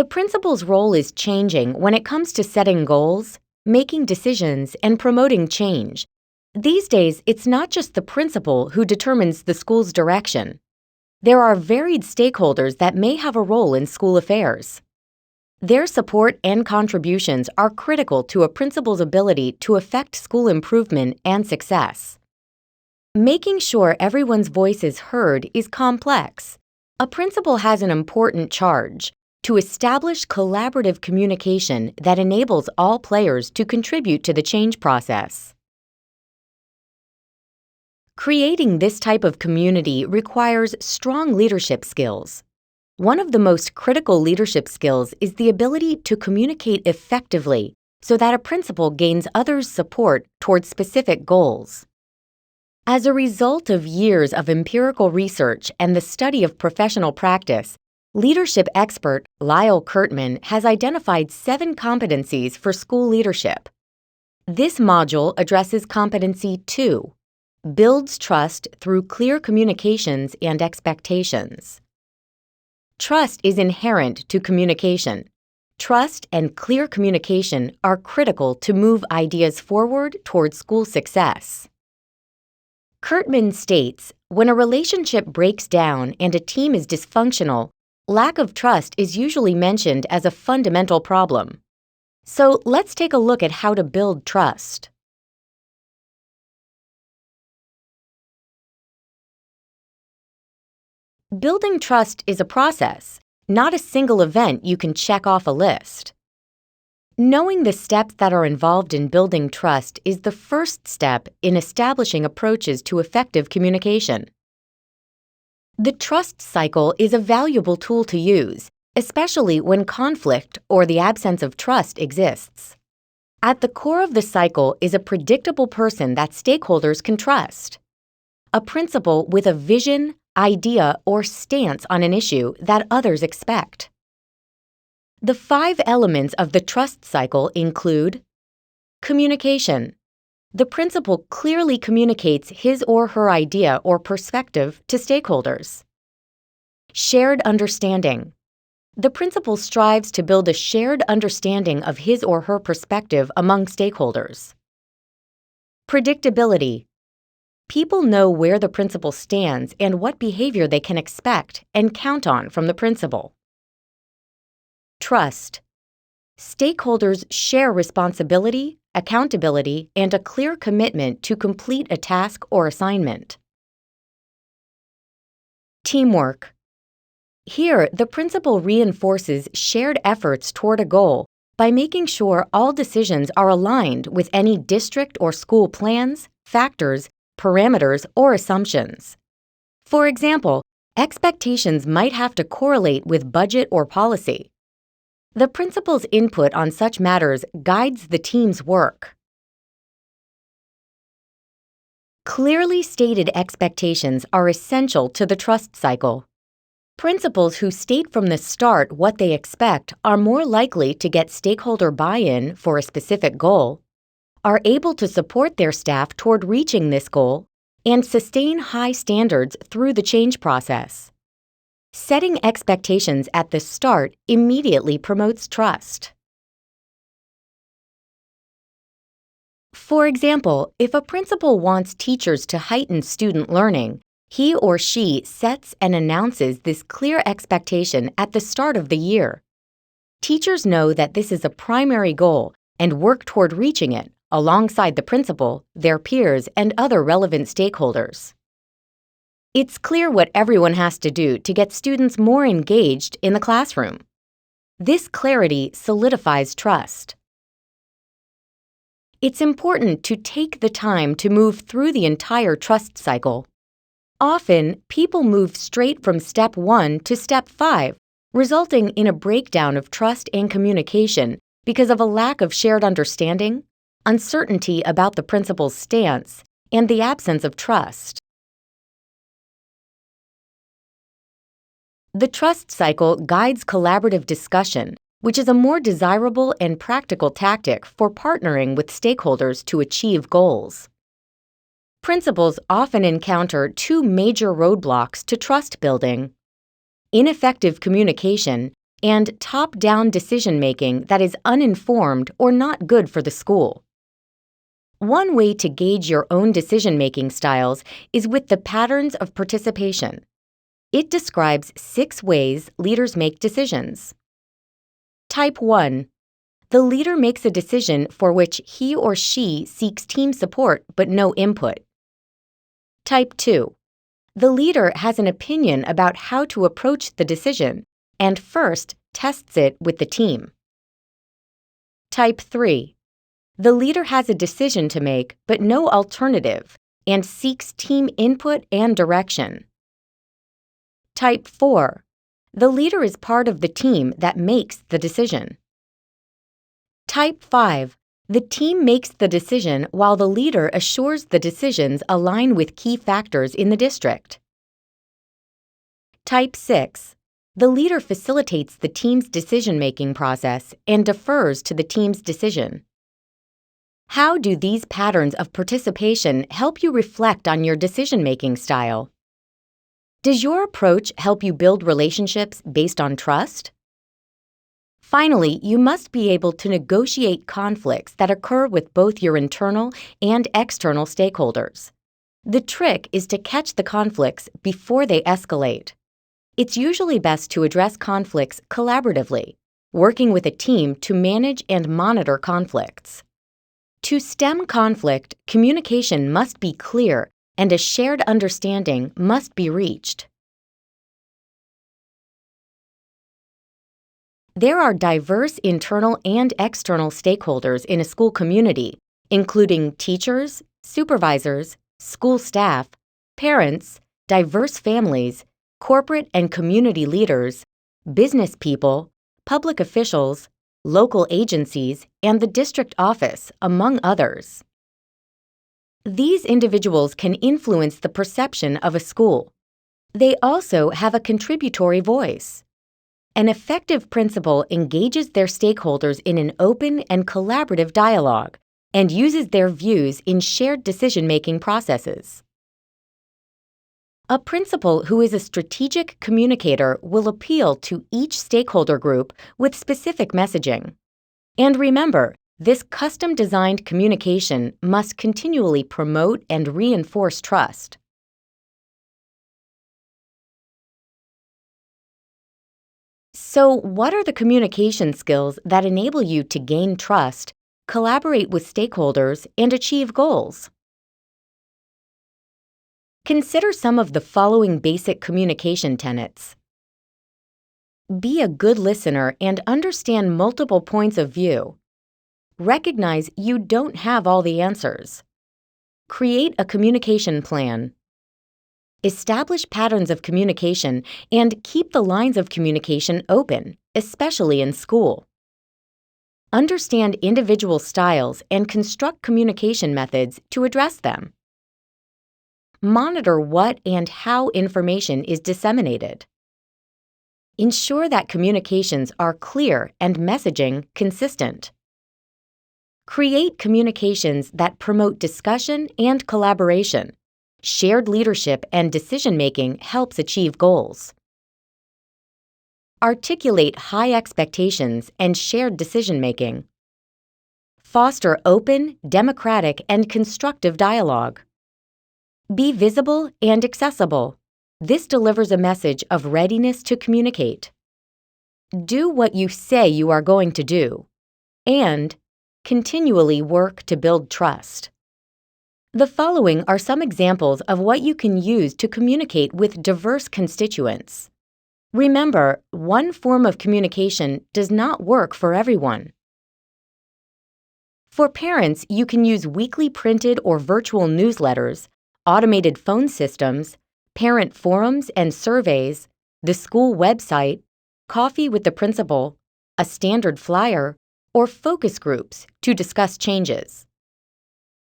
The principal's role is changing when it comes to setting goals, making decisions, and promoting change. These days, it's not just the principal who determines the school's direction. There are varied stakeholders that may have a role in school affairs. Their support and contributions are critical to a principal's ability to affect school improvement and success. Making sure everyone's voice is heard is complex. A principal has an important charge to establish collaborative communication that enables all players to contribute to the change process. Creating this type of community requires strong leadership skills. One of the most critical leadership skills is the ability to communicate effectively so that a principal gains others' support towards specific goals. As a result of years of empirical research and the study of professional practice, leadership expert Lyle Kurtman has identified 7 competencies for school leadership. This module addresses competency 2, builds trust through clear communications and expectations. Trust is inherent to communication. Trust and clear communication are critical to move ideas forward toward school success. Kurtman states, when a relationship breaks down and a team is dysfunctional, lack of trust is usually mentioned as a fundamental problem. So let's take a look at how to build trust. Building trust is a process, not a single event you can check off a list. Knowing the steps that are involved in building trust is the first step in establishing approaches to effective communication. The trust cycle is a valuable tool to use, especially when conflict or the absence of trust exists. At the core of the cycle is a predictable person that stakeholders can trust. A principal with a vision, idea, or stance on an issue that others expect. The 5 elements of the trust cycle include communication. The principal clearly communicates his or her idea or perspective to stakeholders. Shared understanding. The principal strives to build a shared understanding of his or her perspective among stakeholders. Predictability. People know where the principal stands and what behavior they can expect and count on from the principal. Trust. Stakeholders share responsibility, accountability, and a clear commitment to complete a task or assignment. Teamwork. Here, the principal reinforces shared efforts toward a goal by making sure all decisions are aligned with any district or school plans, factors, parameters, or assumptions. For example, expectations might have to correlate with budget or policy. The principal's input on such matters guides the team's work. Clearly stated expectations are essential to the trust cycle. Principals who state from the start what they expect are more likely to get stakeholder buy-in for a specific goal, are able to support their staff toward reaching this goal, and sustain high standards through the change process. Setting expectations at the start immediately promotes trust. For example, if a principal wants teachers to heighten student learning, he or she sets and announces this clear expectation at the start of the year. Teachers know that this is a primary goal and work toward reaching it, alongside the principal, their peers, and other relevant stakeholders. It's clear what everyone has to do to get students more engaged in the classroom. This clarity solidifies trust. It's important to take the time to move through the entire trust cycle. Often, people move straight from step 1 to step 5, resulting in a breakdown of trust and communication because of a lack of shared understanding, uncertainty about the principal's stance, and the absence of trust. The trust cycle guides collaborative discussion, which is a more desirable and practical tactic for partnering with stakeholders to achieve goals. Principals often encounter 2 major roadblocks to trust building: ineffective communication and top-down decision-making that is uninformed or not good for the school. One way to gauge your own decision-making styles is with the patterns of participation. It describes 6 ways leaders make decisions. Type 1. The leader makes a decision for which he or she seeks team support but no input. Type 2. The leader has an opinion about how to approach the decision and first tests it with the team. Type 3. The leader has a decision to make but no alternative and seeks team input and direction. Type 4. The leader is part of the team that makes the decision. Type 5. The team makes the decision while the leader assures the decisions align with key factors in the district. Type 6. The leader facilitates the team's decision-making process and defers to the team's decision. How do these patterns of participation help you reflect on your decision-making style? Does your approach help you build relationships based on trust? Finally, you must be able to negotiate conflicts that occur with both your internal and external stakeholders. The trick is to catch the conflicts before they escalate. It's usually best to address conflicts collaboratively, working with a team to manage and monitor conflicts. To stem conflict, communication must be clear and a shared understanding must be reached. There are diverse internal and external stakeholders in a school community, including teachers, supervisors, school staff, parents, diverse families, corporate and community leaders, business people, public officials, local agencies, and the district office, among others. These individuals can influence the perception of a school. They also have a contributory voice. An effective principal engages their stakeholders in an open and collaborative dialogue and uses their views in shared decision-making processes. A principal who is a strategic communicator will appeal to each stakeholder group with specific messaging. And remember, this custom-designed communication must continually promote and reinforce trust. So, what are the communication skills that enable you to gain trust, collaborate with stakeholders, and achieve goals? Consider some of the following basic communication tenets. Be a good listener and understand multiple points of view. Recognize you don't have all the answers. Create a communication plan. Establish patterns of communication and keep the lines of communication open, especially in school. Understand individual styles and construct communication methods to address them. Monitor what and how information is disseminated. Ensure that communications are clear and messaging consistent. Create communications that promote discussion and collaboration. Shared leadership and decision-making helps achieve goals. Articulate high expectations and shared decision-making. Foster open, democratic, and constructive dialogue. Be visible and accessible. This delivers a message of readiness to communicate. Do what you say you are going to do. And continually work to build trust. The following are some examples of what you can use to communicate with diverse constituents. Remember, one form of communication does not work for everyone. For parents, you can use weekly printed or virtual newsletters, automated phone systems, parent forums and surveys, the school website, coffee with the principal, a standard flyer, or focus groups to discuss changes.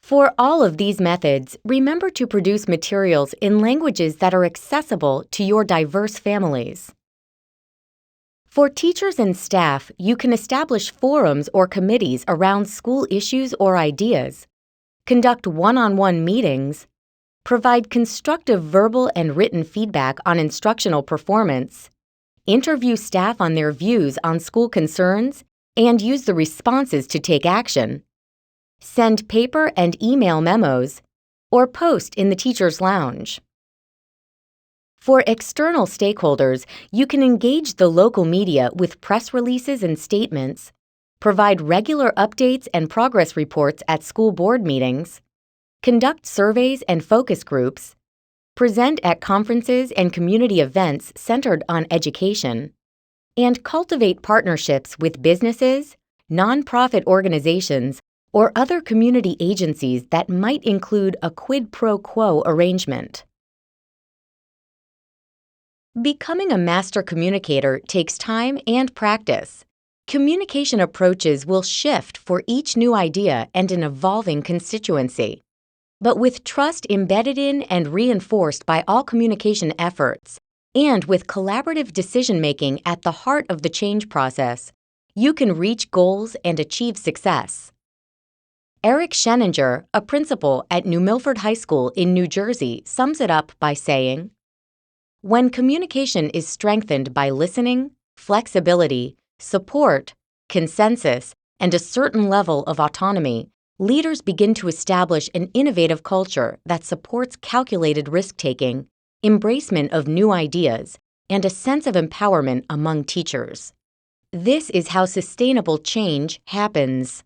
For all of these methods, remember to produce materials in languages that are accessible to your diverse families. For teachers and staff, you can establish forums or committees around school issues or ideas, conduct one-on-one meetings, provide constructive verbal and written feedback on instructional performance, interview staff on their views on school concerns, and use the responses to take action, send paper and email memos, or post in the teacher's lounge. For external stakeholders, you can engage the local media with press releases and statements, provide regular updates and progress reports at school board meetings, conduct surveys and focus groups, present at conferences and community events centered on education, and cultivate partnerships with businesses, nonprofit organizations, or other community agencies that might include a quid pro quo arrangement. Becoming a master communicator takes time and practice. Communication approaches will shift for each new idea and an evolving constituency. But with trust embedded in and reinforced by all communication efforts, and with collaborative decision-making at the heart of the change process, you can reach goals and achieve success. Eric Scheninger, a principal at New Milford High School in New Jersey, sums it up by saying, "When communication is strengthened by listening, flexibility, support, consensus, and a certain level of autonomy, leaders begin to establish an innovative culture that supports calculated risk-taking, embracement of new ideas, and a sense of empowerment among teachers. This is how sustainable change happens."